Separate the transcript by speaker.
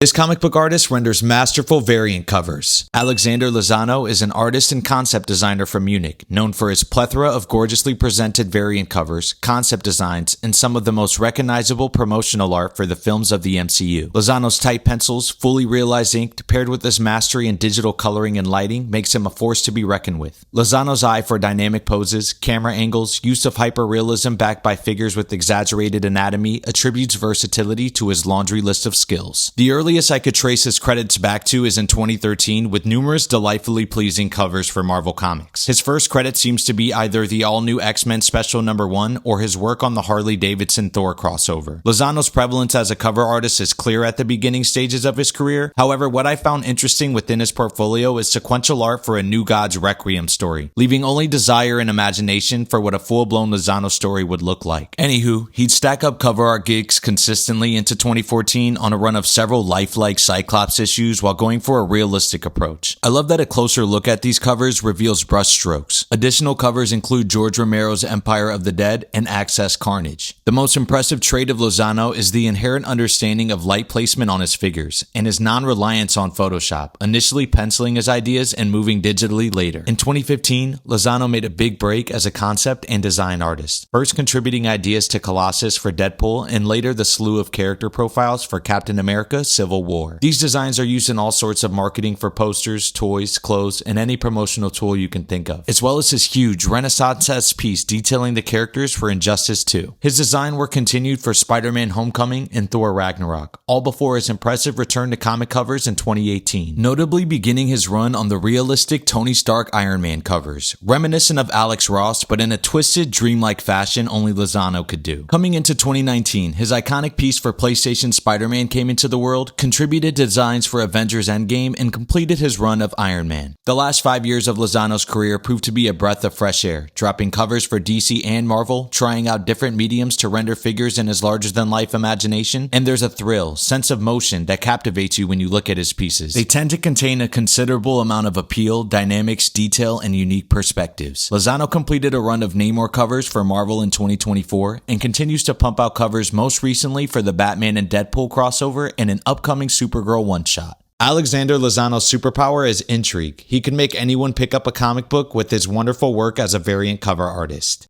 Speaker 1: This comic book artist renders masterful variant covers. Alexander Lozano is an artist and concept designer from Munich, known for his plethora of gorgeously presented variant covers, concept designs, and some of the most recognizable promotional art for the films of the MCU. Lozano's tight pencils, fully realized ink, paired with his mastery in digital coloring and lighting, makes him a force to be reckoned with. Lozano's eye for dynamic poses, camera angles, use of hyperrealism backed by figures with exaggerated anatomy attributes versatility to his laundry list of skills. The earliest I could trace his credits back to is in 2013 with numerous delightfully pleasing covers for Marvel Comics. His first credit seems to be either the all-new X-Men Special No. 1 or his work on the Harley-Davidson Thor crossover. Lozano's prevalence as a cover artist is clear at the beginning stages of his career. However, what I found interesting within his portfolio is sequential art for a New Gods Requiem story, leaving only desire and imagination for what a full-blown Lozano story would look like. Anywho, he'd stack up cover art gigs consistently into 2014 on a run of several lifelike Cyclops issues while going for a realistic approach. I love that a closer look at these covers reveals brushstrokes. Additional covers include George Romero's Empire of the Dead and Access Carnage. The most impressive trait of Lozano is the inherent understanding of light placement on his figures and his non-reliance on Photoshop, initially penciling his ideas and moving digitally later. In 2015, Lozano made a big break as a concept and design artist, first contributing ideas to Colossus for Deadpool and later the slew of character profiles for Captain America Civil War. These designs are used in all sorts of marketing for posters, toys, clothes, and any promotional tool you can think of, as well as his huge Renaissance-esque piece detailing the characters for Injustice 2. His design work continued for Spider-Man Homecoming and Thor Ragnarok, all before his impressive return to comic covers in 2018, notably beginning his run on the realistic Tony Stark Iron Man covers, reminiscent of Alex Ross but in a twisted, dreamlike fashion only Lozano could do. Coming into 2019, his iconic piece for PlayStation Spider-Man came into the world, contributed designs for Avengers Endgame, and completed his run of Iron Man. The last 5 years of Lozano's career proved to be a breath of fresh air, dropping covers for DC and Marvel, trying out different mediums to render figures in his larger-than-life imagination, and there's a thrill, sense of motion that captivates you when you look at his pieces. They tend to contain a considerable amount of appeal, dynamics, detail, and unique perspectives. Lozano completed a run of Namor covers for Marvel in 2024, and continues to pump out covers most recently for the Batman and Deadpool crossover and an upcoming Supergirl one-shot. Alexander Lozano's superpower is intrigue. He can make anyone pick up a comic book with his wonderful work as a variant cover artist.